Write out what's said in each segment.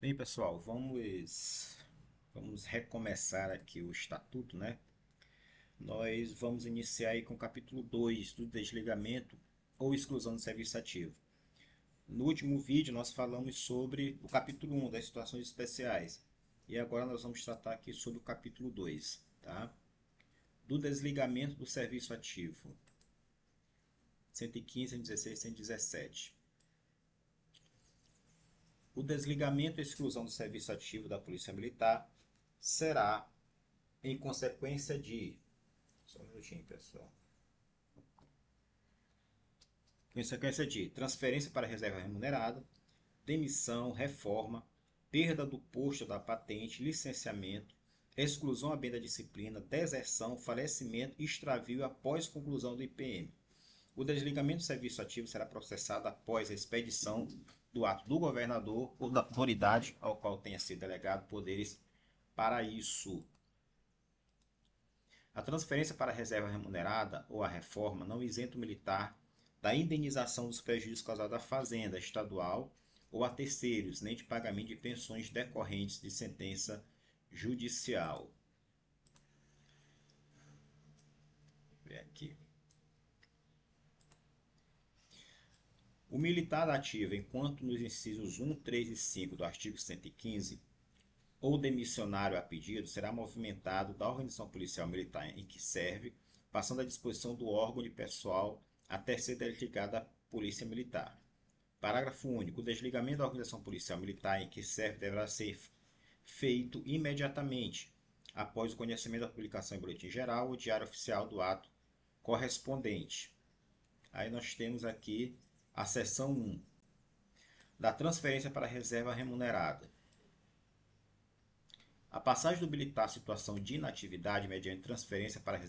Bem, pessoal, vamos recomeçar aqui o estatuto, né? Nós vamos iniciar aí com o capítulo 2 do desligamento ou exclusão do serviço ativo. No último vídeo nós falamos sobre o capítulo 1 das situações especiais. E agora nós vamos tratar aqui sobre o capítulo 2, tá? Do desligamento do serviço ativo. 115, 116, 117. O desligamento e exclusão do serviço ativo da Polícia Militar será em consequência de... Só um minutinho, pessoal. Consequência de transferência para reserva remunerada, demissão, reforma, perda do posto da patente, licenciamento, exclusão à bem da disciplina, deserção, falecimento e extravio após conclusão do IPM. O desligamento do serviço ativo será processado após a expedição do ato do governador ou da autoridade ao qual tenha sido delegado poderes para isso. A transferência para a reserva remunerada ou a reforma não isenta o militar da indenização dos prejuízos causados à fazenda estadual ou a terceiros, nem de pagamento de pensões decorrentes de sentença judicial. Vou ver aqui. O militar ativo, enquanto nos incisos 1, 3 e 5 do artigo 115, ou demissionário a pedido, será movimentado da organização policial militar em que serve, passando à disposição do órgão de pessoal até ser desligado da Polícia Militar. Parágrafo único. O desligamento da organização policial militar em que serve deverá ser feito imediatamente, após o conhecimento da publicação em Boletim Geral ou Diário Oficial do ato correspondente. Aí nós temos aqui a seção 1, da transferência para a reserva remunerada. A passagem do militar à situação de inatividade mediante transferência para a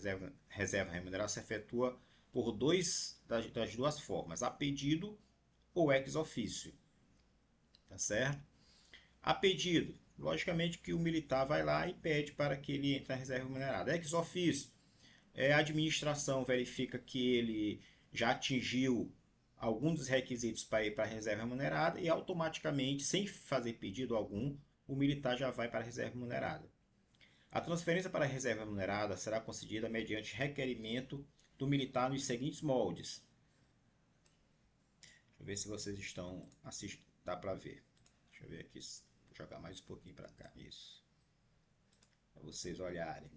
reserva remunerada se efetua por das duas formas, a pedido ou ex officio. Tá certo? A pedido, logicamente que o militar vai lá e pede para que ele entre na reserva remunerada. Ex officio, a administração verifica que ele já atingiu algum dos requisitos para ir para a reserva remunerada e automaticamente, sem fazer pedido algum, o militar já vai para a reserva remunerada. A transferência para a reserva remunerada será concedida mediante requerimento do militar nos seguintes moldes. Deixa eu ver se vocês estão assistindo. Dá para ver. Deixa eu ver aqui. Vou jogar mais um pouquinho para cá. Isso. Para vocês olharem.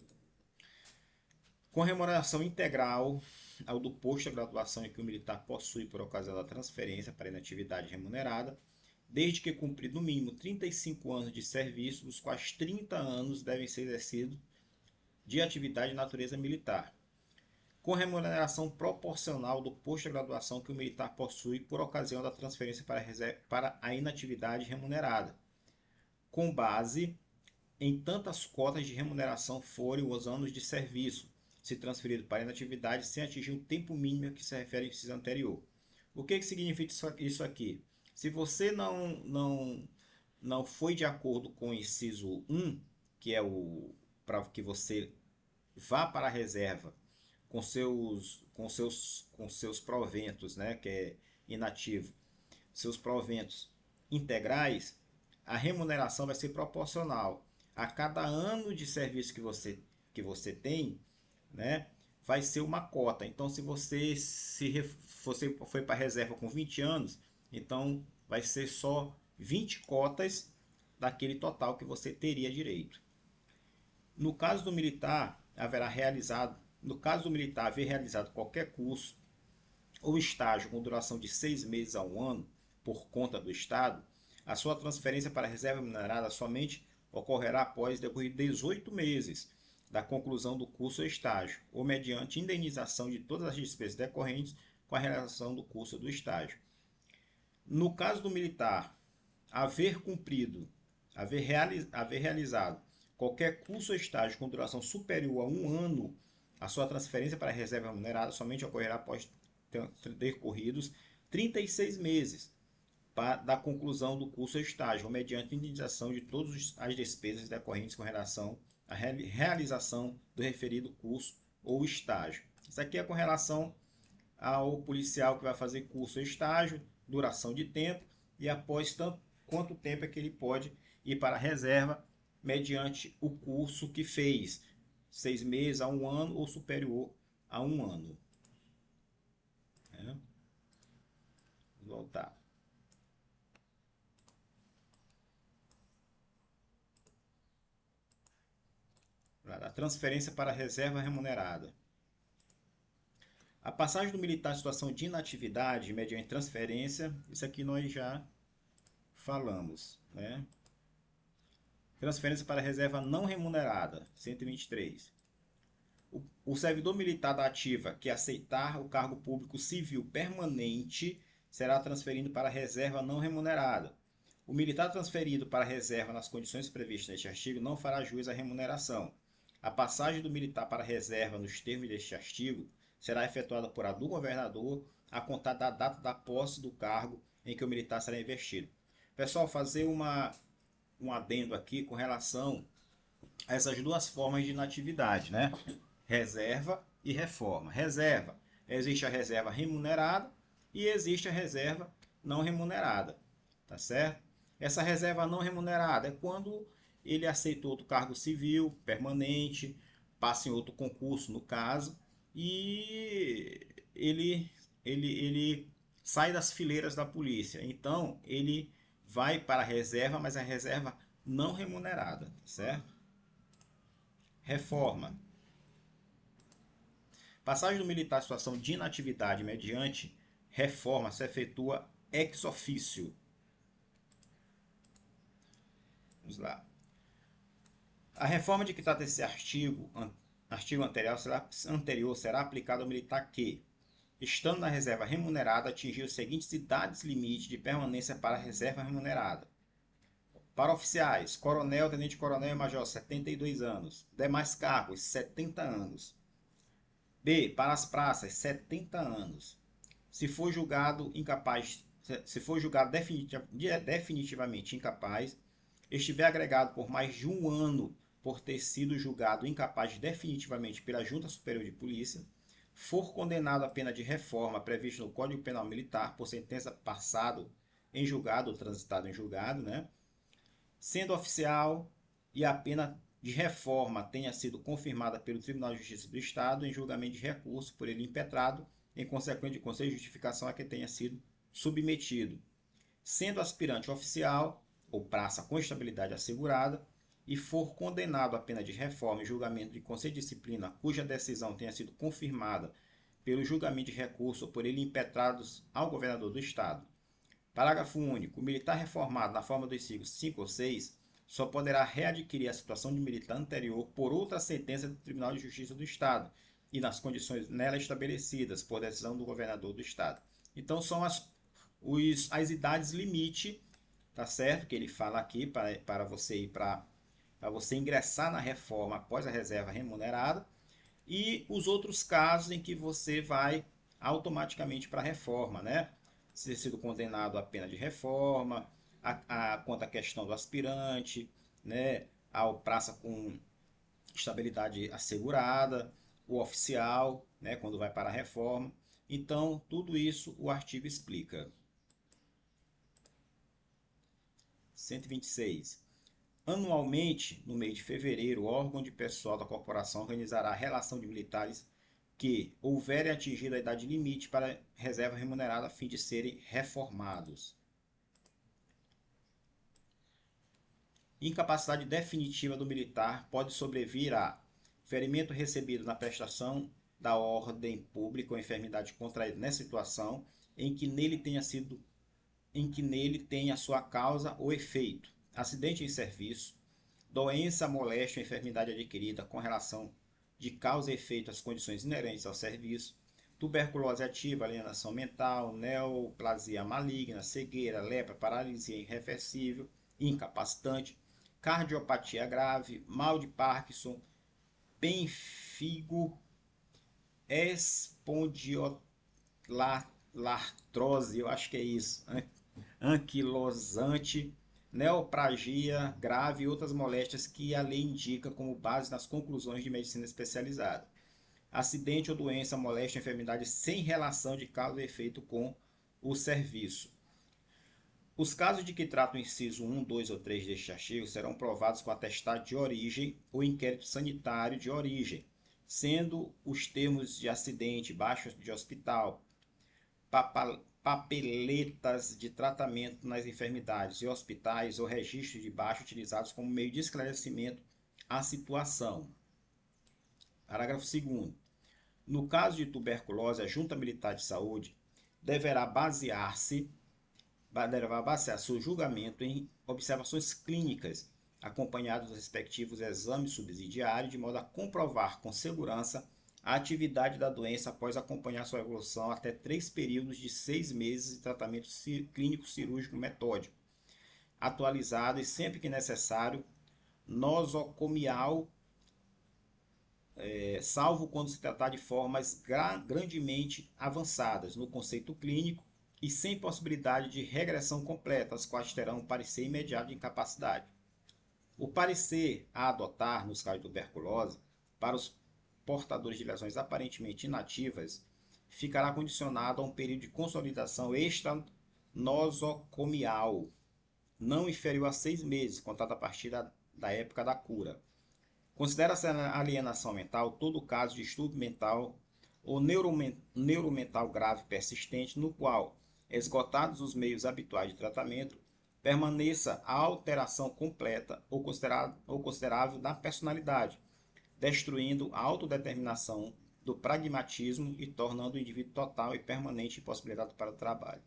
Com remuneração integral ao do posto de graduação em que o militar possui por ocasião da transferência para inatividade remunerada, desde que cumprido no mínimo 35 anos de serviço, dos quais 30 anos devem ser exercidos de atividade de natureza militar, com remuneração proporcional do posto de graduação que o militar possui por ocasião da transferência para a inatividade remunerada, com base em tantas cotas de remuneração forem os anos de serviço, se transferido para a inatividade sem atingir o tempo mínimo a que se refere ao inciso anterior. O que significa isso aqui? Se você não foi de acordo com o inciso 1, que é o para que você vá para a reserva com seus proventos, né, que é inativo, seus proventos integrais, a remuneração vai ser proporcional a cada ano de serviço que você tem, né, vai ser uma cota. Então, se você foi para a reserva com 20 anos, então vai ser só 20 cotas daquele total que você teria direito. No caso do militar, no caso do militar haver realizado qualquer curso ou estágio com duração de 6 meses a um ano por conta do Estado, a sua transferência para a reserva remunerada somente ocorrerá após decorrer 18 meses da conclusão do curso ou estágio, ou mediante indenização de todas as despesas decorrentes com a realização do curso ou do estágio. No caso do militar, haver realizado qualquer curso ou estágio com duração superior a um ano, a sua transferência para a reserva remunerada somente ocorrerá após decorridos 36 meses da conclusão do curso ou estágio, ou mediante indenização de todas as despesas decorrentes com relação à realização do referido curso ou estágio. Isso aqui é com relação ao policial que vai fazer curso ou estágio, duração de tempo, e após tanto quanto tempo é que ele pode ir para a reserva mediante o curso que fez, 6 meses a 1 ano ou superior a 1 ano. Né? Vou voltar. A transferência para a reserva remunerada. A passagem do militar em situação de inatividade mediante transferência, isso aqui nós já falamos, né? Transferência para reserva não remunerada, 123. O servidor militar da ativa que aceitar o cargo público civil permanente será transferido para a reserva não remunerada. O militar transferido para a reserva nas condições previstas neste artigo não fará jus à remuneração. A passagem do militar para a reserva nos termos deste artigo será efetuada por a do governador a contar da data da posse do cargo em que o militar será investido. Pessoal, fazer um adendo aqui com relação a essas duas formas de inatividade, né? Reserva e reforma. Reserva, existe a reserva remunerada e existe a reserva não remunerada, tá certo? Essa reserva não remunerada é quando ele aceitou outro cargo civil permanente, passa em outro concurso, no caso, e ele sai das fileiras da polícia. Então, ele vai para a reserva, mas a reserva não remunerada, certo? Reforma. Passagem do militar em situação de inatividade mediante reforma se efetua ex officio. Vamos lá. A reforma de que trata esse artigo anterior será aplicada ao militar que, estando na reserva remunerada, atingir os seguintes idades limite de permanência para a reserva remunerada. Para oficiais, coronel, tenente-coronel e major, 72 anos. Demais cargos, 70 anos. B. Para as praças, 70 anos. Se for julgado definitivamente incapaz, estiver agregado por mais de 1 ano por ter sido julgado incapaz definitivamente pela Junta Superior de Polícia, for condenado à pena de reforma prevista no Código Penal Militar por sentença passada em julgado ou transitado em julgado, né? Sendo oficial e a pena de reforma tenha sido confirmada pelo Tribunal de Justiça do Estado em julgamento de recurso por ele impetrado, em consequência de conselho de justificação a que tenha sido submetido. Sendo aspirante oficial ou praça com estabilidade assegurada e for condenado à pena de reforma em julgamento de conselho de disciplina cuja decisão tenha sido confirmada pelo julgamento de recurso ou por ele impetrados ao governador do Estado. Parágrafo único. O militar reformado na forma dos artigos 5 ou 6 só poderá readquirir a situação de militar anterior por outra sentença do Tribunal de Justiça do Estado e nas condições nela estabelecidas por decisão do governador do Estado. Então são as idades limite, tá certo? Que ele fala aqui para você ir para você ingressar na reforma após a reserva remunerada e os outros casos em que você vai automaticamente para a reforma, né? Se ter sido condenado à pena de reforma, quanto à questão do aspirante, né? Ao praça com estabilidade assegurada, o oficial, né? Quando vai para a reforma. Então, tudo isso o artigo explica. 126. Anualmente, no mês de fevereiro, o órgão de pessoal da corporação organizará a relação de militares que houverem atingido a idade limite para reserva remunerada a fim de serem reformados. Incapacidade definitiva do militar pode sobrevir a ferimento recebido na prestação da ordem pública ou enfermidade contraída nessa situação em que nele tenha sua causa ou efeito, acidente em serviço, doença, moléstia ou enfermidade adquirida com relação de causa e efeito às condições inerentes ao serviço, tuberculose ativa, alienação mental, neoplasia maligna, cegueira, lepra, paralisia irreversível, incapacitante, cardiopatia grave, mal de Parkinson, pênfigo, espondiolartrose, eu acho que é isso, anquilosante, neoplasia grave e outras moléstias que a lei indica como base nas conclusões de medicina especializada. Acidente ou doença, moléstia, enfermidade sem relação de causa e efeito com o serviço. Os casos de que trata o inciso 1, 2 ou 3 deste artigo serão provados com atestado de origem ou inquérito sanitário de origem, sendo os termos de acidente, baixa de hospital, papeletas de tratamento nas enfermidades e hospitais ou registros de baixa utilizados como meio de esclarecimento à situação. Parágrafo 2º. No caso de tuberculose, a Junta Militar de Saúde deverá basear seu julgamento em observações clínicas, acompanhadas dos respectivos exames subsidiários, de modo a comprovar com segurança a atividade da doença após acompanhar sua evolução até 3 períodos de 6 meses de tratamento clínico cirúrgico metódico, atualizado e, sempre que necessário, nosocomial, salvo quando se tratar de formas grandemente avançadas no conceito clínico e sem possibilidade de regressão completa, as quais terão um parecer imediato de incapacidade. O parecer a adotar, nos casos de tuberculose, para os portadores de lesões aparentemente inativas, ficará condicionado a um período de consolidação extranosocomial, não inferior a 6 meses, contado a partir da época da cura. Considera-se alienação mental todo caso de distúrbio mental ou neuromental grave persistente, no qual, esgotados os meios habituais de tratamento, permaneça a alteração completa ou considerável da personalidade, destruindo a autodeterminação do pragmatismo e tornando o indivíduo total e permanente impossibilitado para o trabalho.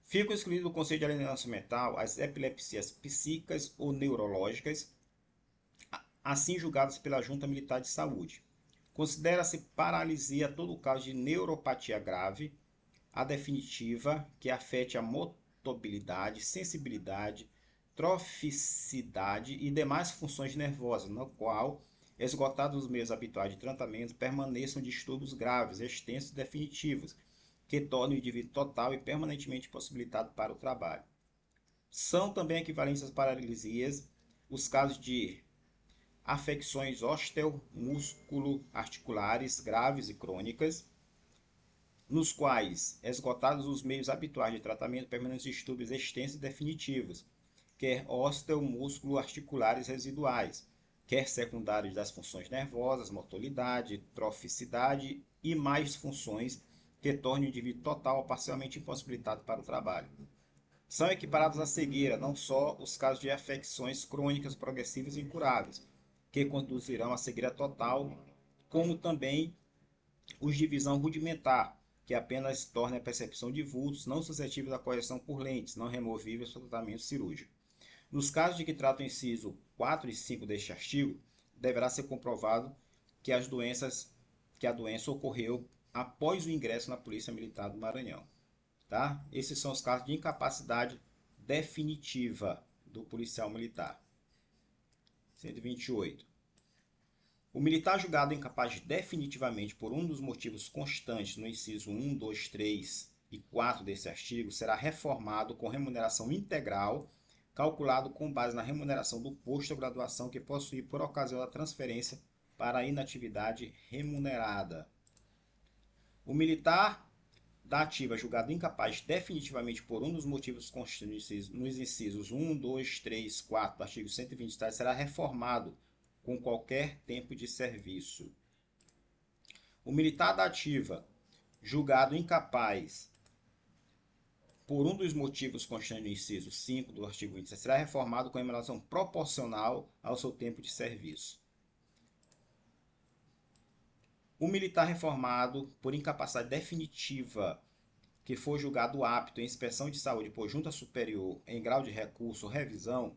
Ficam excluídos do conceito de alienação mental as epilepsias psíquicas ou neurológicas, assim julgadas pela Junta Militar de Saúde. Considera-se paralisia todo caso de neuropatia grave, a definitiva, que afete a motilidade, sensibilidade, troficidade e demais funções nervosas, no qual, esgotados os meios habituais de tratamento, permaneçam distúrbios graves, extensos e definitivos, que tornem o indivíduo total e permanentemente impossibilitado para o trabalho. São também equivalentes às paralisias os casos de afecções osteomusculo-articulares graves e crônicas, nos quais, esgotados os meios habituais de tratamento, permanecem distúrbios extensos e definitivos, quer osteomusculo-articulares residuais, quer secundários das funções nervosas, motilidade, troficidade e mais funções que tornem o indivíduo total ou parcialmente impossibilitado para o trabalho. São equiparados à cegueira não só os casos de afecções crônicas progressivas e incuráveis, que conduzirão à cegueira total, como também os de visão rudimentar, que apenas torna a percepção de vultos não suscetíveis à correção por lentes, não removíveis para tratamento cirúrgico. Nos casos de que trata o inciso 4 e 5 deste artigo, deverá ser comprovado que a doença ocorreu após o ingresso na Polícia Militar do Maranhão. Tá? Esses são os casos de incapacidade definitiva do policial militar. 128. O militar julgado incapaz definitivamente por um dos motivos constantes no inciso 1, 2, 3 e 4 desse artigo será reformado com remuneração integral, calculado com base na remuneração do posto ou graduação que possui por ocasião da transferência para a inatividade remunerada. O militar da ativa julgado incapaz definitivamente por um dos motivos constantes nos incisos 1, 2, 3, 4 do artigo 123 será reformado com qualquer tempo de serviço. O militar da ativa julgado incapaz por um dos motivos constantes no inciso 5 do artigo 27 será reformado com remuneração proporcional ao seu tempo de serviço. O militar reformado por incapacidade definitiva que for julgado apto em inspeção de saúde por junta superior em grau de recurso ou revisão,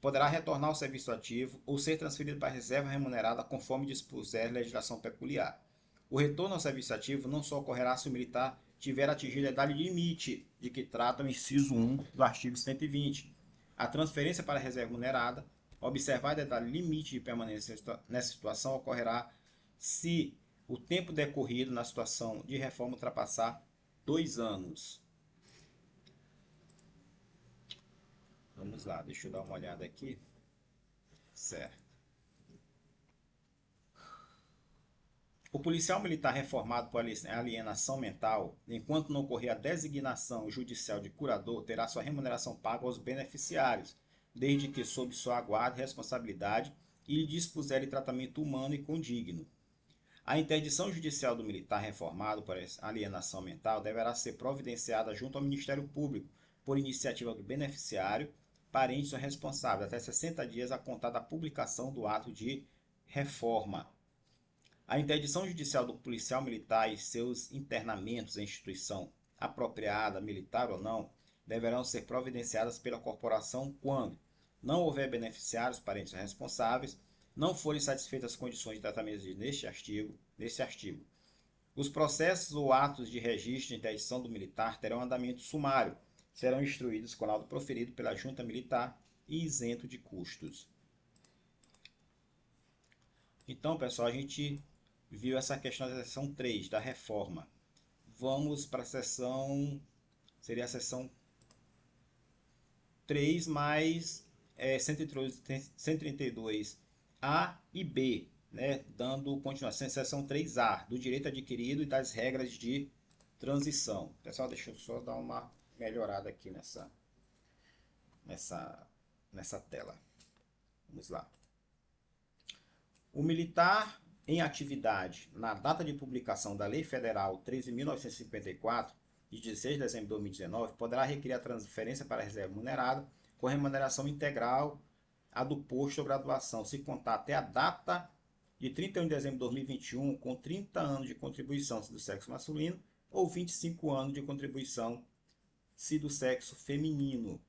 poderá retornar ao serviço ativo ou ser transferido para a reserva remunerada conforme dispuser legislação peculiar. O retorno ao serviço ativo não só ocorrerá se o militar tiver atingido a idade limite de que trata o inciso 1 do artigo 120. A transferência para a reserva remunerada, observada a idade limite de permanência nessa situação, ocorrerá se o tempo decorrido na situação de reforma ultrapassar 2 anos. Vamos lá, deixa eu dar uma olhada aqui. Certo. O policial militar reformado por alienação mental, enquanto não ocorrer a designação judicial de curador, terá sua remuneração paga aos beneficiários, desde que sob sua guarda e responsabilidade e lhe dispuser de tratamento humano e condigno. A interdição judicial do militar reformado por alienação mental deverá ser providenciada junto ao Ministério Público, por iniciativa do beneficiário, parentes ou responsável, até 60 dias a contar da publicação do ato de reforma. A interdição judicial do policial militar e seus internamentos em instituição apropriada, militar ou não, deverão ser providenciadas pela corporação quando não houver beneficiários, parentes responsáveis, não forem satisfeitas as condições de tratamento neste artigo. Os processos ou atos de registro de interdição do militar terão andamento sumário, serão instruídos com laudo proferido pela junta militar e isento de custos. Então, pessoal, a gente viu essa questão da seção 3, da reforma. Vamos para a seção, seria a seção 3 mais 132A e B, né, dando continuação à seção 3A, do direito adquirido e das regras de transição. Pessoal, deixa eu só dar uma melhorada aqui nessa tela. Vamos lá. O militar em atividade na data de publicação da Lei Federal 13.954, de 16 de dezembro de 2019, poderá requerer a transferência para a reserva remunerada com remuneração integral a do posto ou graduação, se contar até a data de 31 de dezembro de 2021 com 30 anos de contribuição se do sexo masculino ou 25 anos de contribuição se do sexo feminino.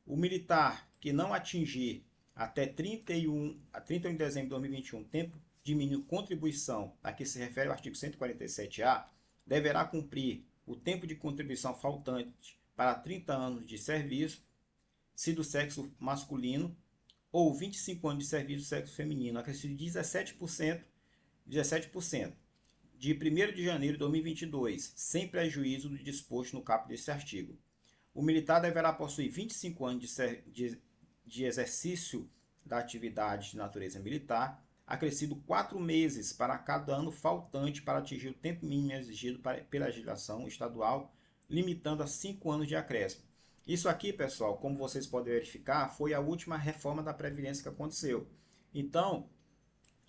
O militar que não atingir até 31 de dezembro de 2021, tempo de mínimo contribuição, a que se refere o artigo 147A, deverá cumprir o tempo de contribuição faltante para 30 anos de serviço, se do sexo masculino, ou 25 anos de serviço do sexo feminino, acrescido 17%, de 1º de janeiro de 2022, sem prejuízo do disposto no caput desse artigo. O militar deverá possuir 25 anos de exercício da atividade de natureza militar, acrescido 4 meses para cada ano faltante para atingir o tempo mínimo exigido pela legislação estadual, limitando a 5 anos de acréscimo. Isso aqui, pessoal, como vocês podem verificar, foi a última reforma da Previdência que aconteceu. Então,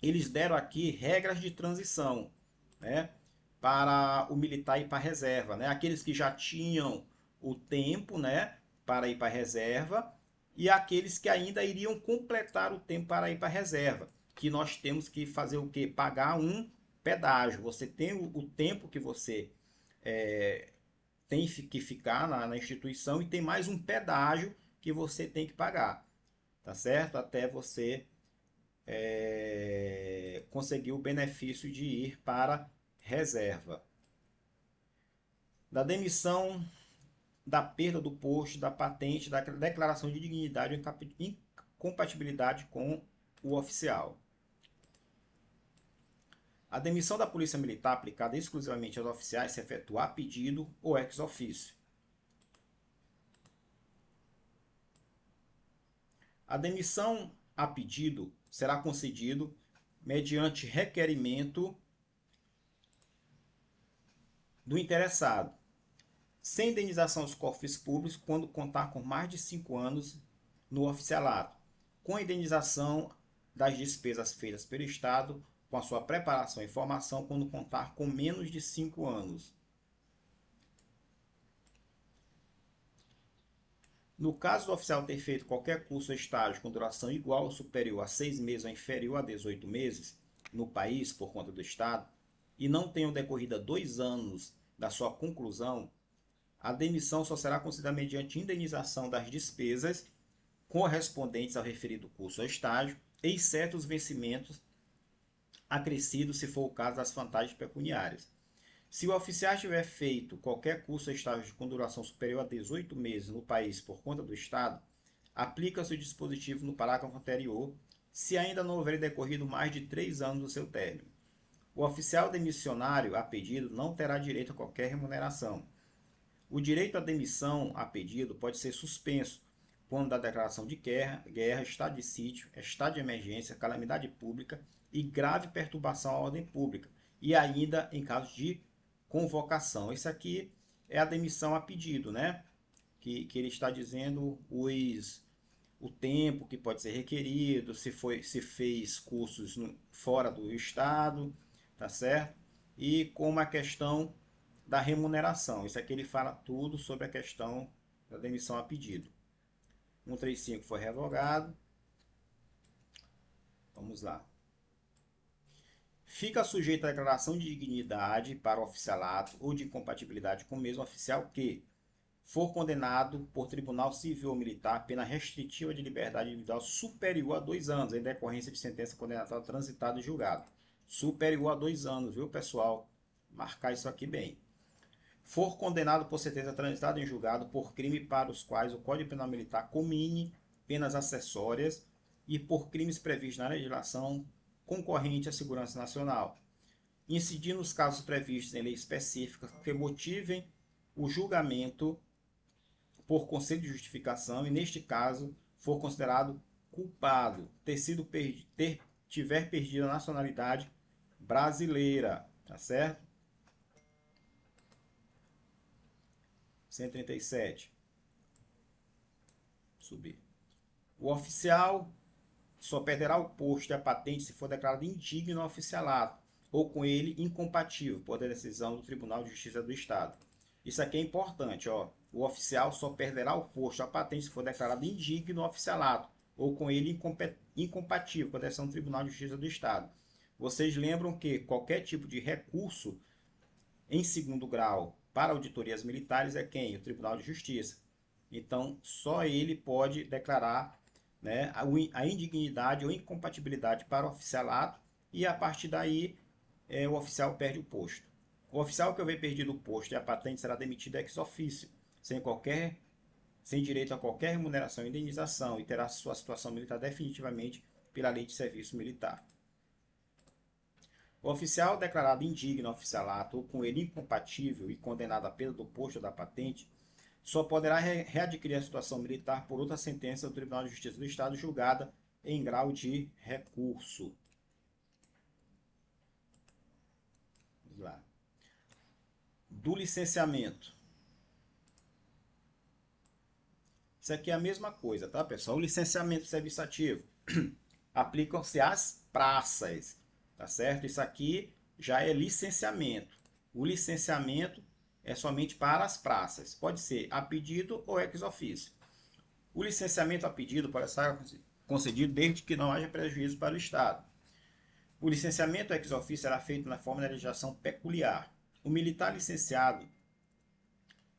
eles deram aqui regras de transição, né, para o militar ir para a reserva, né? Aqueles que já tinham o tempo, né, para ir para a reserva, e aqueles que ainda iriam completar o tempo para ir para a reserva, que nós temos que fazer o quê? Pagar um pedágio. Você tem o tempo que você tem que ficar na instituição e tem mais um pedágio que você tem que pagar, tá certo? Até você conseguir o benefício de ir para reserva. Da demissão, da perda do posto, da patente, da declaração de dignidade e incompatibilidade com o oficial. A demissão da Polícia Militar aplicada exclusivamente aos oficiais se efetua a pedido ou ex officio. A demissão a pedido será concedido mediante requerimento do interessado, sem indenização aos cofres públicos quando contar com mais de 5 anos no oficialato, com indenização das despesas feitas pelo Estado com a sua preparação e formação quando contar com menos de 5 anos. No caso do oficial ter feito qualquer curso ou estágio com duração igual ou superior a 6 meses ou inferior a 18 meses no país por conta do Estado e não tenham decorrido 2 anos da sua conclusão, a demissão só será concedida mediante indenização das despesas correspondentes ao referido curso ou estágio e certos vencimentos acrescidos, se for o caso das vantagens pecuniárias. Se o oficial tiver feito qualquer curso ou estágio com duração superior a 18 meses no país por conta do Estado, aplica-se o dispositivo no parágrafo anterior, se ainda não houver decorrido mais de 3 anos do seu término. O oficial demissionário a pedido não terá direito a qualquer remuneração. O direito à demissão a pedido pode ser suspenso quando da declaração de guerra, estado de sítio, estado de emergência, calamidade pública e grave perturbação à ordem pública, e ainda em caso de convocação. Isso aqui é a demissão a pedido, né? Que ele está dizendo o tempo que pode ser requerido, se fez cursos fora do estado, tá certo? E como a questão da remuneração. Isso aqui ele fala tudo sobre a questão da demissão a pedido. 135 foi revogado. Vamos lá. Fica sujeito à declaração de dignidade para o oficialato ou de incompatibilidade com o mesmo oficial que for condenado por tribunal civil ou militar pena restritiva de liberdade individual superior a 2 anos, em decorrência de sentença condenatória transitada e julgada. Superior a 2 anos, viu, pessoal? Marcar isso aqui bem. For condenado por sentença transitada em julgado por crime para os quais o Código Penal Militar comine penas acessórias e por crimes previstos na legislação concorrente à segurança nacional, incidindo nos casos previstos em lei específica que motivem o julgamento por conselho de justificação e, neste caso, for considerado culpado, tiver perdido a nacionalidade brasileira, tá certo? 137. Subir. O oficial só perderá o posto e a patente se for declarado indigno ao oficialato ou com ele incompatível por decisão do Tribunal de Justiça do Estado. Isso aqui é importante, ó. O oficial só perderá o posto e a patente se for declarado indigno ao oficialato ou com ele incompatível por decisão do Tribunal de Justiça do Estado. Vocês lembram que qualquer tipo de recurso em segundo grau para auditorias militares é quem? O Tribunal de Justiça. Então, só ele pode declarar, né, a indignidade ou incompatibilidade para o oficialato e, a partir daí, o oficial perde o posto. O oficial que houver perdido o posto e a patente será demitido ex officio, sem direito a qualquer remuneração e indenização, e terá sua situação militar definitivamente pela Lei de Serviço Militar. O oficial declarado indigno ao oficialato ou com ele incompatível e condenado à perda do posto ou da patente só poderá readquirir a situação militar por outra sentença do Tribunal de Justiça do Estado julgada em grau de recurso. Vamos lá. Do licenciamento. Isso aqui é a mesma coisa, tá, pessoal? O licenciamento de serviço ativo aplicam-se às praças, tá certo? Isso aqui já é licenciamento. O licenciamento é somente para as praças. Pode ser a pedido ou ex officio. O licenciamento a pedido pode ser concedido desde que não haja prejuízo para o Estado. O licenciamento ex officio será feito na forma da legislação peculiar. O militar licenciado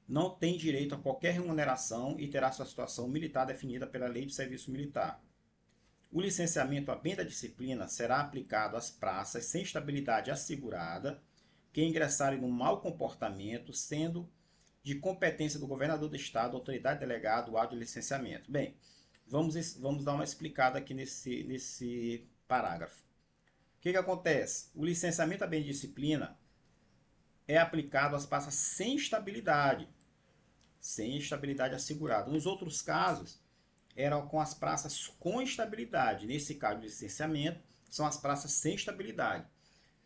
não tem direito a qualquer remuneração e terá sua situação militar definida pela Lei de Serviço Militar. O licenciamento a bem da disciplina será aplicado às praças sem estabilidade assegurada que ingressarem no mau comportamento, sendo de competência do governador do estado, autoridade delegada, o ato de licenciamento. Bem, vamos dar uma explicada aqui nesse parágrafo. O que acontece? O licenciamento a bem de disciplina é aplicado às praças sem estabilidade assegurada. Nos outros casos, eram com as praças com estabilidade. Nesse caso de licenciamento, são as praças sem estabilidade.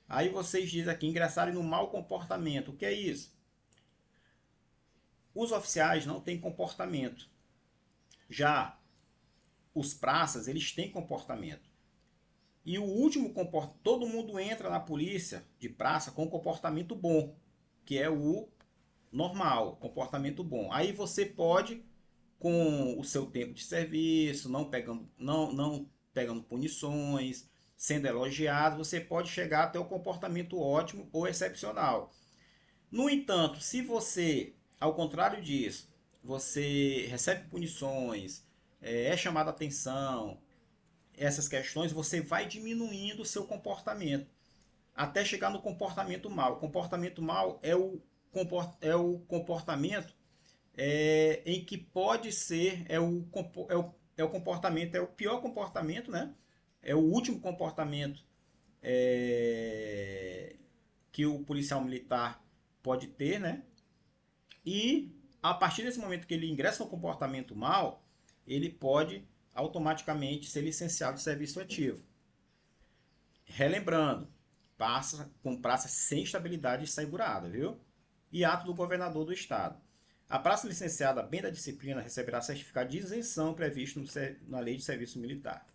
Aí vocês dizem aqui, ingressarem no mau comportamento. O que é isso? Os oficiais não têm comportamento. Já os praças, eles têm comportamento. E o último comportamento, todo mundo entra na polícia de praça com comportamento bom, que é o normal, comportamento bom. Aí você pode, com o seu tempo de serviço, não pegando punições, sendo elogiado, você pode chegar até o comportamento ótimo ou excepcional. No entanto, se você, ao contrário disso, você recebe punições, é chamado a atenção, essas questões, você vai diminuindo o seu comportamento, até chegar no comportamento mal. O comportamento mal é o comportamento em que pode ser, é o comportamento, é o pior comportamento, né? É o último comportamento que o policial militar pode ter, né? E a partir desse momento que ele ingressa no comportamento mal, ele pode automaticamente ser licenciado de serviço ativo. Relembrando, passa com praça sem estabilidade segurada, viu? E ato do governador do estado. A praça licenciada bem da disciplina receberá certificado de isenção previsto na Lei de Serviço Militar.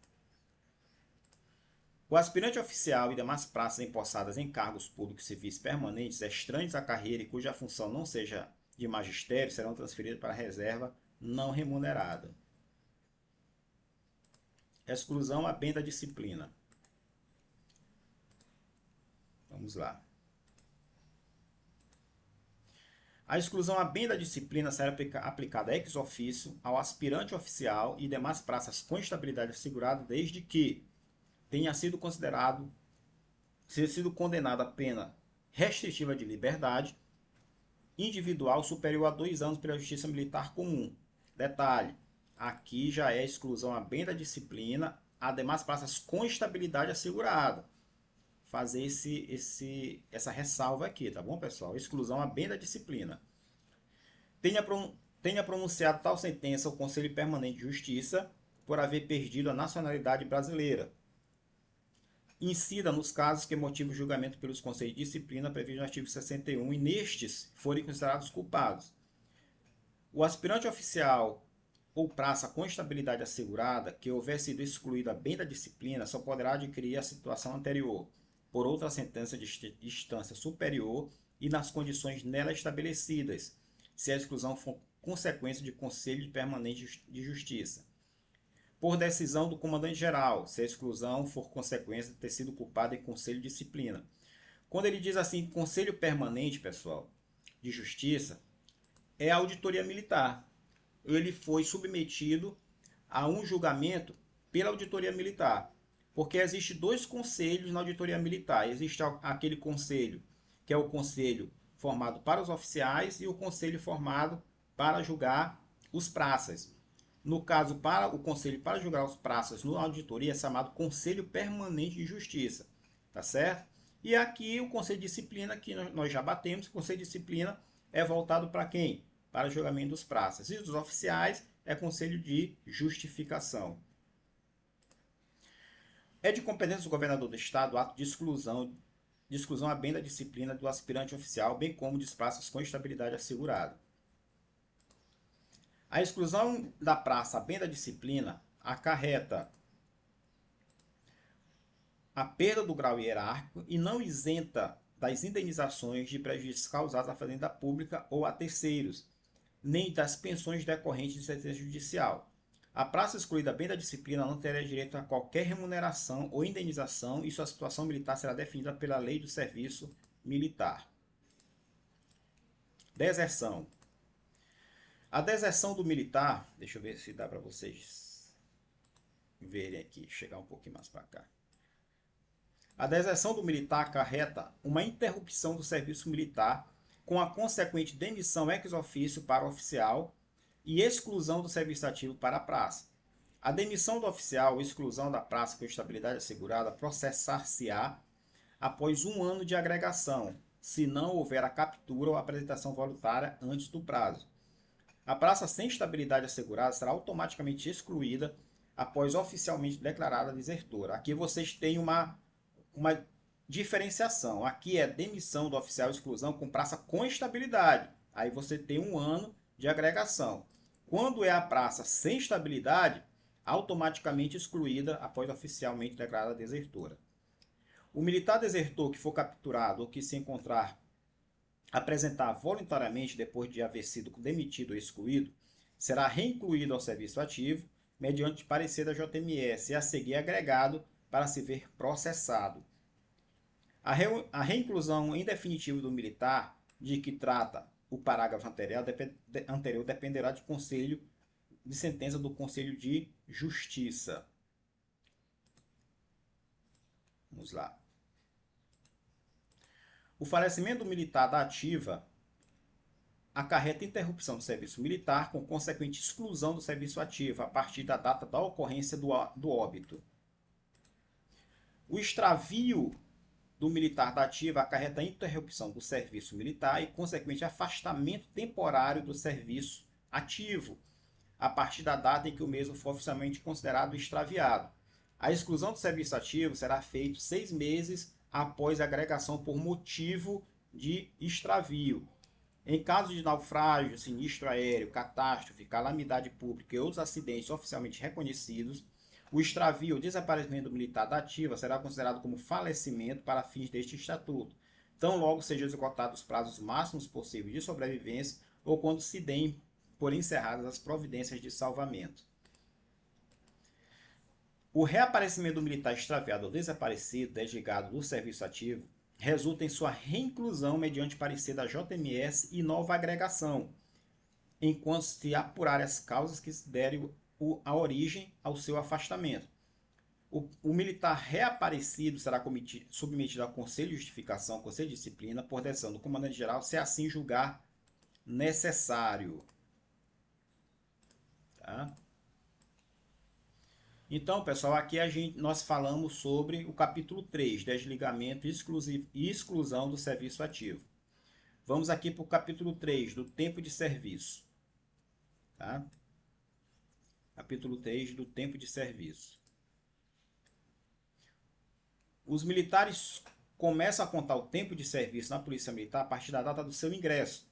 O aspirante oficial e demais praças empossadas em cargos públicos civis permanentes estranhos à carreira e cuja função não seja de magistério serão transferidos para a reserva não remunerada. Exclusão a bem da disciplina. Vamos lá. A exclusão a bem da disciplina será aplicada ex officio ao aspirante oficial e demais praças com estabilidade assegurada desde que tenha sido condenado a pena restritiva de liberdade individual superior a 2 anos pela Justiça Militar Comum. Detalhe, aqui já é exclusão a bem da disciplina, ademais praças com estabilidade assegurada. Fazer essa ressalva aqui, tá bom, pessoal? Exclusão a bem da disciplina. Tenha pronunciado tal sentença o Conselho Permanente de Justiça por haver perdido a nacionalidade brasileira. Incida nos casos que motivem o julgamento pelos Conselhos de Disciplina previsto no artigo 61 e nestes forem considerados culpados. O aspirante oficial ou praça com estabilidade assegurada que houver sido excluída bem da disciplina só poderá adquirir a situação anterior por outra sentença de instância superior e nas condições nela estabelecidas, se a exclusão for consequência de Conselho Permanente de Justiça. Por decisão do comandante-geral, se a exclusão for consequência de ter sido culpado em Conselho de Disciplina. Quando ele diz assim, Conselho Permanente, pessoal, de Justiça, é a auditoria militar. Ele foi submetido a um julgamento pela auditoria militar. Porque existem 2 conselhos na auditoria militar. Existe aquele conselho, que é o conselho formado para os oficiais e o conselho formado para julgar os praças. No caso, para o conselho para julgar os praças na auditoria é chamado Conselho Permanente de Justiça. Tá certo? E aqui o Conselho de Disciplina, que nós já batemos, o Conselho de Disciplina é voltado para quem? Para o julgamento dos praças. E dos oficiais é Conselho de Justificação. É de competência do governador do estado o ato de exclusão a bem da disciplina do aspirante oficial, bem como de praças com estabilidade assegurada. A exclusão da praça a bem da disciplina acarreta a perda do grau hierárquico e não isenta das indenizações de prejuízos causados à fazenda pública ou a terceiros, nem das pensões decorrentes de sentença judicial. A praça excluída bem da disciplina não terá direito a qualquer remuneração ou indenização e sua situação militar será definida pela Lei do Serviço Militar. Deserção. A deserção do militar, deixa eu ver se dá para vocês verem aqui, chegar um pouquinho mais para cá. A deserção do militar acarreta uma interrupção do serviço militar com a consequente demissão ex officio para o oficial e exclusão do serviço ativo para a praça. A demissão do oficial ou exclusão da praça com estabilidade assegurada processar-se-á após 1 ano de agregação, se não houver a captura ou apresentação voluntária antes do prazo. A praça sem estabilidade assegurada será automaticamente excluída após oficialmente declarada desertora. Aqui vocês têm uma diferenciação. Aqui é demissão do oficial, exclusão com praça com estabilidade. Aí você tem 1 ano de agregação. Quando é a praça sem estabilidade, automaticamente excluída após oficialmente declarada desertora. O militar desertor que for capturado ou que se apresentar voluntariamente depois de haver sido demitido ou excluído, será reincluído ao serviço ativo, mediante parecer da JMS, e a seguir agregado para se ver processado. A reinclusão em definitivo do militar, de que trata o parágrafo anterior dependerá de sentença do Conselho de Justiça. Vamos lá. O falecimento do militar da ativa acarreta interrupção do serviço militar com consequente exclusão do serviço ativo a partir da data da ocorrência do óbito. O extravio do militar da ativa acarreta a interrupção do serviço militar e consequente afastamento temporário do serviço ativo a partir da data em que o mesmo for oficialmente considerado extraviado. A exclusão do serviço ativo será feita 6 meses após a agregação por motivo de extravio. Em caso de naufrágio, sinistro aéreo, catástrofe, calamidade pública e outros acidentes oficialmente reconhecidos, o extravio ou desaparecimento do militar da ativa será considerado como falecimento para fins deste estatuto, tão logo sejam esgotados os prazos máximos possíveis de sobrevivência ou quando se deem por encerradas as providências de salvamento. O reaparecimento do militar extraviado ou desaparecido, desligado do serviço ativo, resulta em sua reinclusão mediante parecer da JMS e nova agregação, enquanto se apurarem as causas que derem a origem ao seu afastamento. O militar reaparecido será submetido a conselho de justificação, conselho de disciplina, por decisão do comandante-geral, se assim julgar necessário. Tá? Então, pessoal, aqui nós falamos sobre o capítulo 3, desligamento e exclusão do serviço ativo. Vamos aqui para o capítulo 3, do tempo de serviço. Tá? Capítulo 3, do tempo de serviço. Os militares começam a contar o tempo de serviço na Polícia Militar a partir da data do seu ingresso.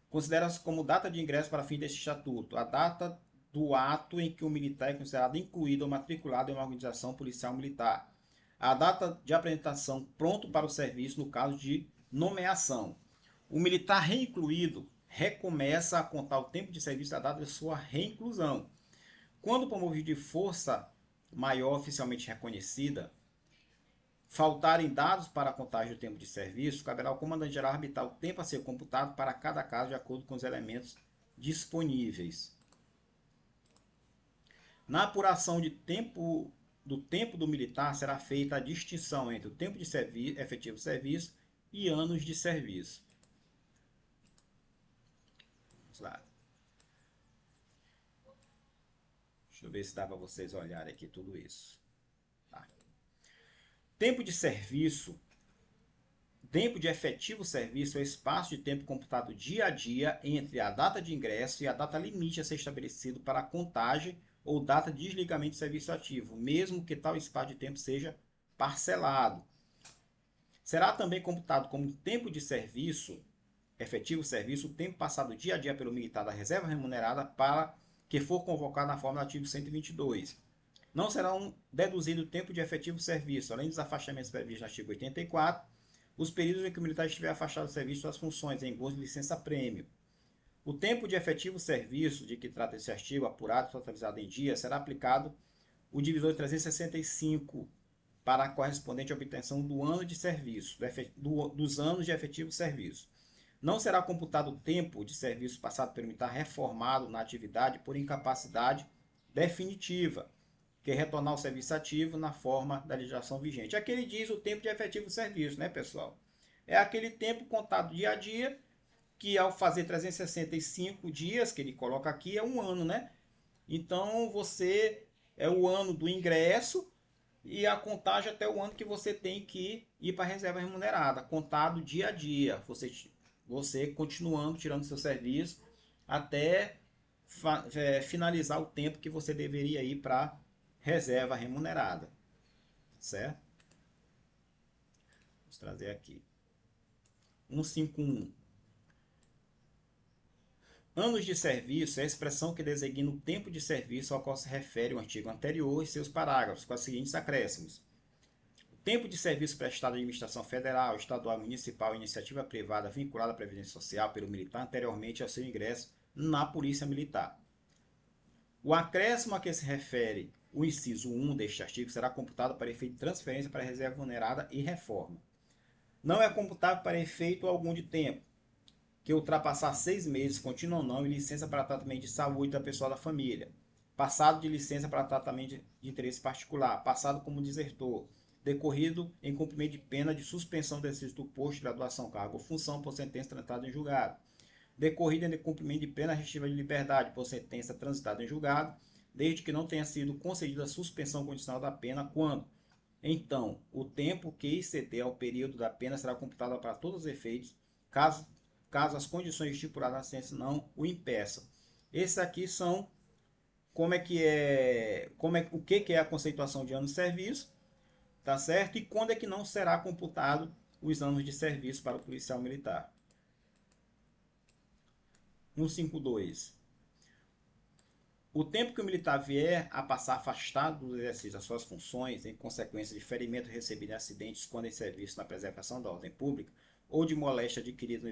Considera-se como data de ingresso para fim deste estatuto a data do ato em que o militar é considerado incluído ou matriculado em uma organização policial militar. A data de apresentação pronto para o serviço no caso de nomeação. O militar reincluído recomeça a contar o tempo de serviço da data de sua reinclusão. Quando promovido de força maior oficialmente reconhecida, faltarem dados para a contagem do tempo de serviço, caberá ao comandante-geral arbitrar o tempo a ser computado para cada caso de acordo com os elementos disponíveis. Na apuração do tempo do militar será feita a distinção entre o tempo de efetivo serviço e anos de serviço. Vamos lá. Deixa eu ver se dá para vocês olharem aqui tudo isso. Tá. Tempo de serviço. Tempo de efetivo serviço é o espaço de tempo computado dia a dia entre a data de ingresso e a data limite a ser estabelecido para a contagem ou data de desligamento de serviço ativo, mesmo que tal espaço de tempo seja parcelado. Será também computado como tempo de serviço, efetivo serviço, o tempo passado dia a dia pelo militar da reserva remunerada para que for convocado na forma do artigo 122. Não serão deduzidos o tempo de efetivo serviço, além dos afastamentos previstos no artigo 84, os períodos em que o militar estiver afastado do serviço das funções em gozo de licença-prêmio. O tempo de efetivo serviço de que trata esse artigo, apurado e totalizado em dias, será aplicado o divisor de 365 para a correspondente obtenção do ano de serviço, dos anos de efetivo serviço. Não será computado o tempo de serviço passado pelo militar reformado na atividade por incapacidade definitiva, que é retornar ao serviço ativo na forma da legislação vigente. Aqui ele diz o tempo de efetivo serviço, né, pessoal? É aquele tempo contado dia a dia, que ao fazer 365 dias, que ele coloca aqui, é um ano, né? Então, você é o ano do ingresso e a contagem até o ano que você tem que ir para a reserva remunerada, contado dia a dia. Você continuando, tirando seu serviço, até finalizar o tempo que você deveria ir para a reserva remunerada. Certo? Vamos trazer aqui. 151. Anos de serviço é a expressão que designa o tempo de serviço ao qual se refere o artigo anterior e seus parágrafos, com os seguintes acréscimos. O tempo de serviço prestado à administração federal, estadual, municipal e iniciativa privada vinculada à Previdência Social pelo militar anteriormente ao seu ingresso na Polícia Militar. O acréscimo a que se refere o inciso 1 deste artigo será computado para efeito de transferência para a reserva remunerada e reforma. Não é computável para efeito algum de tempo, que ultrapassar 6 meses, contínuo ou não, e licença para tratamento de saúde da pessoa da família, passado de licença para tratamento de interesse particular, passado como desertor, decorrido em cumprimento de pena de suspensão do exercício do posto, graduação, cargo ou função por sentença transitada em julgado, decorrido em cumprimento de pena restritiva de liberdade por sentença transitada em julgado, desde que não tenha sido concedida a suspensão condicional da pena, quando, então, o tempo que exceder ao período da pena será computado para todos os efeitos, caso as condições estipuladas na sentença não o impeçam. Esses aqui são o que é a conceituação de ano de serviço, tá certo? E quando é que não será computado os anos de serviço para o policial militar. 152. O tempo que o militar vier a passar afastado do exercício das suas funções, em consequência de ferimento recebido em acidentes quando em serviço na preservação da ordem pública, ou de moléstia adquirida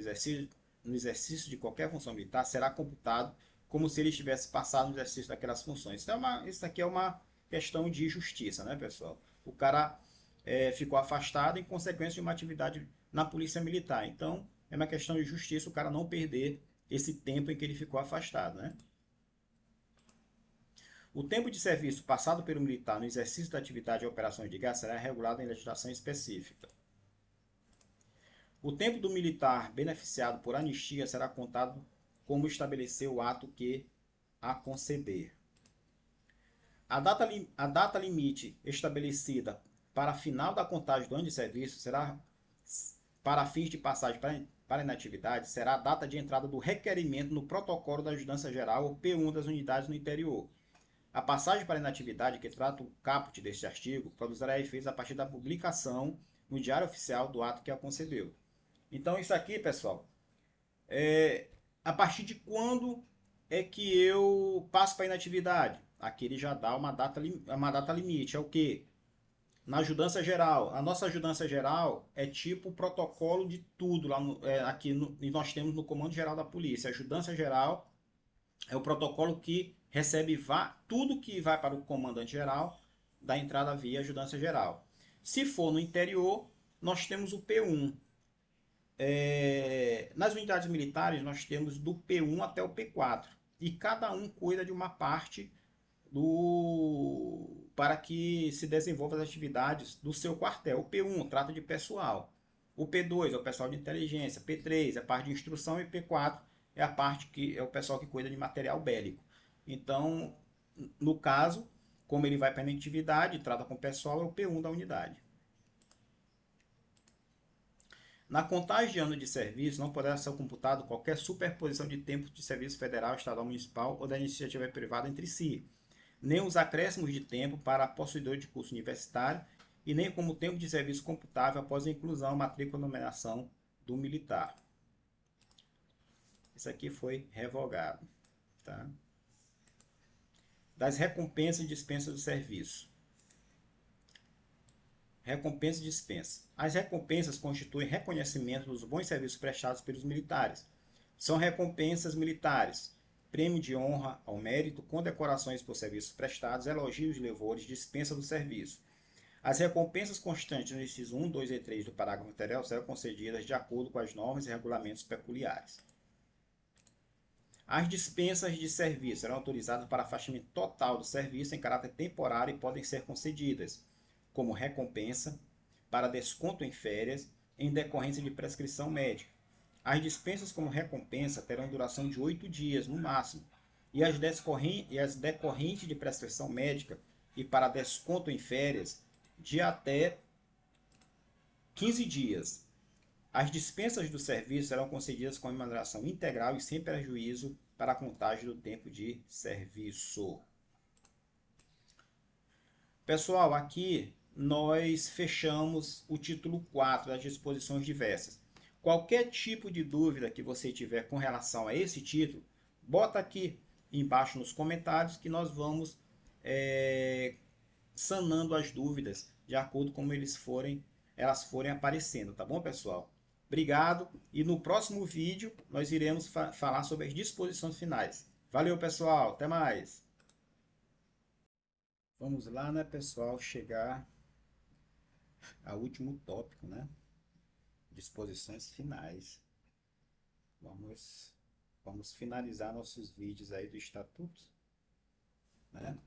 no exercício de qualquer função militar, será computado como se ele tivesse passado no exercício daquelas funções. Isso aqui é uma questão de justiça, né, pessoal? O cara ficou afastado em consequência de uma atividade na polícia militar. Então, é uma questão de justiça o cara não perder esse tempo em que ele ficou afastado, né? O tempo de serviço passado pelo militar no exercício da atividade de operações de guerra será regulado em legislação específica. O tempo do militar beneficiado por anistia será contado como estabelecer o ato que a conceder. A data limite estabelecida para a final da contagem do ano de serviço será, para fins de passagem para inatividade, será a data de entrada do requerimento no protocolo da Ajudança Geral ou P1 das unidades no interior. A passagem para inatividade que trata o caput deste artigo produzirá efeitos a partir da publicação no Diário Oficial do ato que a concedeu. Então, isso aqui, pessoal, a partir de quando é que eu passo para inatividade? Aqui ele já dá uma data limite. É o quê? Na ajudança geral. A nossa ajudança geral é tipo o protocolo de tudo lá aqui e nós temos no Comando Geral da Polícia. A ajudança geral é o protocolo que recebe tudo que vai para o comandante geral da entrada via ajudança geral. Se for no interior, nós temos o P1. Nas unidades militares, nós temos do P1 até o P4. E cada um cuida de uma parte para que se desenvolvam as atividades do seu quartel. O P1 trata de pessoal. O P2 é o pessoal de inteligência. P3 é a parte de instrução. E P4 é a parte que é o pessoal que cuida de material bélico. Então, no caso, como ele vai para a atividade, trata com o pessoal, é o P1 da unidade. Na contagem de ano de serviço, não poderá ser computado qualquer superposição de tempo de serviço federal, estadual, municipal ou da iniciativa privada entre si, nem os acréscimos de tempo para possuidor de curso universitário e nem como tempo de serviço computável após a inclusão, matrícula ou nomeação do militar. Isso aqui foi revogado. Tá? Das recompensas e dispensas do serviço. Recompensa e dispensa. As recompensas constituem reconhecimento dos bons serviços prestados pelos militares. São recompensas militares, prêmio de honra ao mérito, condecorações por serviços prestados, elogios, louvores, dispensa do serviço. As recompensas constantes no inciso 1, 2 e 3 do parágrafo anterior serão concedidas de acordo com as normas e regulamentos peculiares. As dispensas de serviço serão autorizadas para afastamento total do serviço em caráter temporário e podem ser concedidas como recompensa para desconto em férias em decorrência de prescrição médica. As dispensas como recompensa terão duração de 8 dias no máximo, e as decorrentes de prescrição médica e para desconto em férias de até 15 dias. As dispensas do serviço serão concedidas com remuneração integral e sem prejuízo para a contagem do tempo de serviço. Pessoal, aqui nós fechamos o título 4 das disposições diversas. Qualquer tipo de dúvida que você tiver com relação a esse título, bota aqui embaixo nos comentários que nós vamos sanando as dúvidas de acordo com como elas forem aparecendo, tá bom, pessoal? Obrigado e no próximo vídeo nós iremos falar sobre as disposições finais. Valeu, pessoal, até mais! Vamos lá, né, pessoal, chegar ao último tópico, né? Disposições finais. Vamos finalizar nossos vídeos aí do Estatuto, né?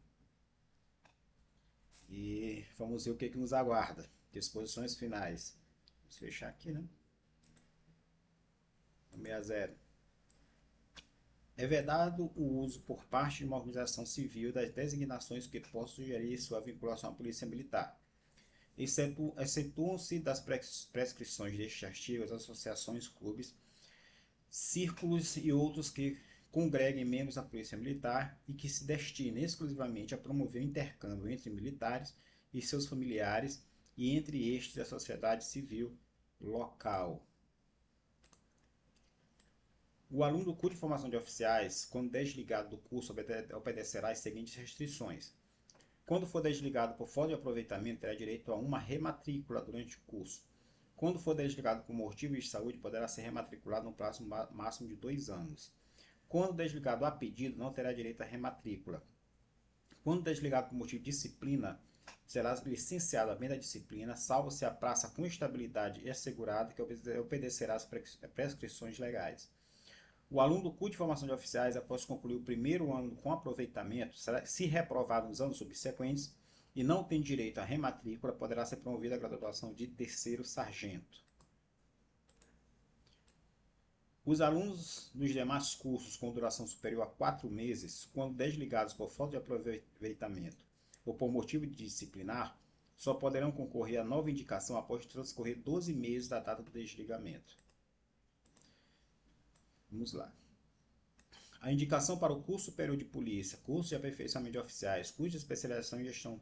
E vamos ver o que nos aguarda. Disposições finais. Vamos fechar aqui, né? 60. É vedado o uso por parte de uma organização civil das designações que possam sugerir sua vinculação à polícia militar. Excetuam-se das prescrições deste artigo as associações, clubes, círculos e outros que congreguem membros da Polícia Militar e que se destinem exclusivamente a promover o intercâmbio entre militares e seus familiares e entre estes a sociedade civil local. O aluno do curso de formação de oficiais, quando desligado do curso, obedecerá às seguintes restrições. Quando for desligado por falta de aproveitamento, terá direito a uma rematrícula durante o curso. Quando for desligado por motivo de saúde, poderá ser rematriculado no prazo máximo de 2 anos. Quando desligado a pedido, não terá direito à rematrícula. Quando desligado por motivo de disciplina, será licenciado a bem da disciplina, salvo se a praça com estabilidade e assegurada que obedecerá às prescrições legais. O aluno do curso de formação de oficiais, após concluir o primeiro ano com aproveitamento, se reprovado nos anos subsequentes e não tem direito à rematrícula, poderá ser promovido à graduação de terceiro sargento. Os alunos dos demais cursos com duração superior a 4 meses, quando desligados por falta de aproveitamento ou por motivo de disciplinar, só poderão concorrer a nova indicação após transcorrer 12 meses da data do desligamento. Vamos lá. A indicação para o curso superior de polícia, curso de aperfeiçoamento de oficiais, curso de especialização em gestão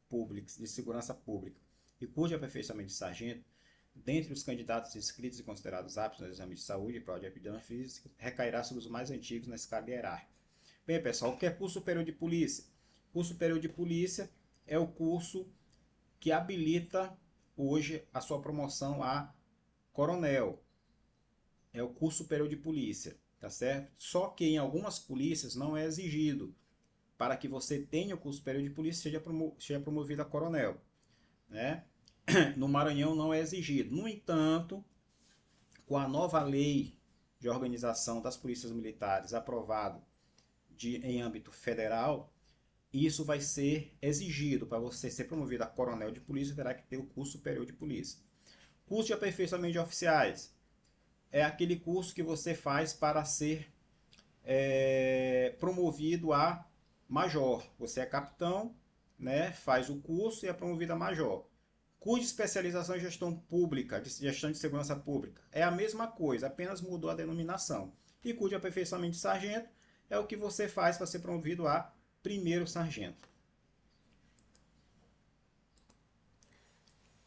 pública, de segurança pública e curso de aperfeiçoamento de sargento, dentre os candidatos inscritos e considerados aptos no exame de saúde e prova de aptidão física, recairá sobre os mais antigos na escala hierárquica. Bem, pessoal, o que é curso superior de polícia? Curso superior de polícia é o curso que habilita hoje a sua promoção a coronel. É o curso superior de polícia, tá certo? Só que em algumas polícias não é exigido para que você tenha o curso superior de polícia seja promovido a coronel, né? No Maranhão não é exigido. No entanto, com a nova lei de organização das polícias militares aprovada em âmbito federal, isso vai ser exigido. Para você ser promovido a coronel de polícia, terá que ter o curso superior de polícia. Curso de aperfeiçoamento de oficiais é aquele curso que você faz para ser promovido a major. Você é capitão, né, faz o curso e é promovido a major. Curso de especialização em gestão pública, de gestão de segurança pública, é a mesma coisa, apenas mudou a denominação. E curso de aperfeiçoamento de sargento é o que você faz para ser promovido a primeiro sargento.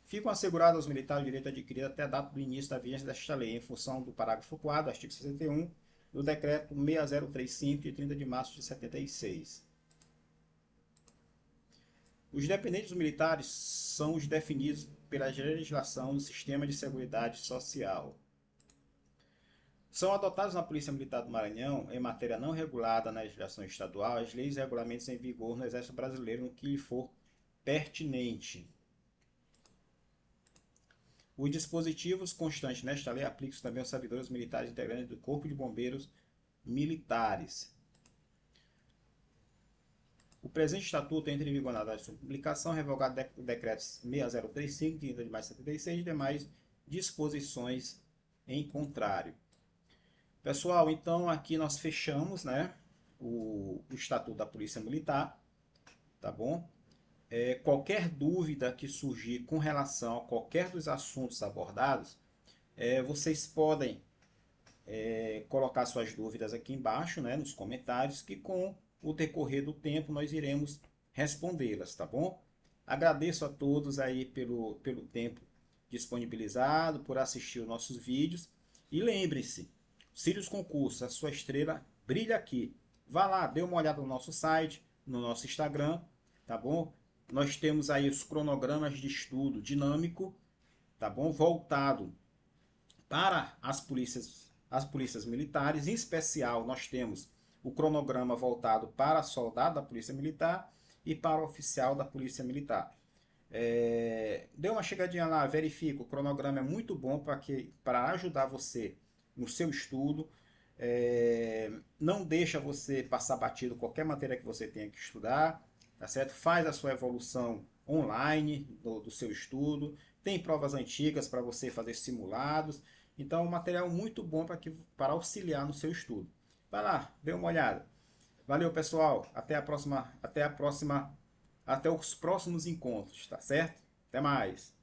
Ficam assegurados aos militares o direito adquirido até a data do início da vigência desta lei, em função do parágrafo 4º, artigo 61, do decreto 6035, de 30 de março de 76. Os dependentes militares são os definidos pela legislação do Sistema de Seguridade Social. São adotados na Polícia Militar do Maranhão, em matéria não regulada na legislação estadual, as leis e regulamentos em vigor no Exército Brasileiro no que lhe for pertinente. Os dispositivos constantes nesta lei aplicam-se também aos servidores militares integrantes do Corpo de Bombeiros Militares. O presente estatuto entra em vigor na data de sua publicação, revogado o decreto 6035, de 30 de maio de 76, e demais disposições em contrário. Pessoal, então aqui nós fechamos, né, o Estatuto da Polícia Militar, tá bom? Qualquer dúvida que surgir com relação a qualquer dos assuntos abordados, vocês podem colocar suas dúvidas aqui embaixo, né, nos comentários, que com o decorrer do tempo nós iremos respondê-las, tá bom? Agradeço a todos aí pelo tempo disponibilizado, por assistir os nossos vídeos, e lembre-se, Sirius Concurso, a sua estrela brilha aqui. Vá lá, dê uma olhada no nosso site, no nosso Instagram, tá bom? Nós temos aí os cronogramas de estudo dinâmico, tá bom? Voltado para as polícias militares. Em especial, nós temos o cronograma voltado para soldado da Polícia Militar e para oficial da Polícia Militar. Dê uma chegadinha lá, verifica. O cronograma é muito bom para ajudar você no seu estudo. Não deixa você passar batido qualquer matéria que você tenha que estudar, tá certo? Faz a sua evolução online do seu estudo. Tem provas antigas para você fazer simulados. Então, é um material muito bom para auxiliar no seu estudo. Vai lá, dê uma olhada. Valeu, pessoal. Até os próximos encontros, tá certo? Até mais.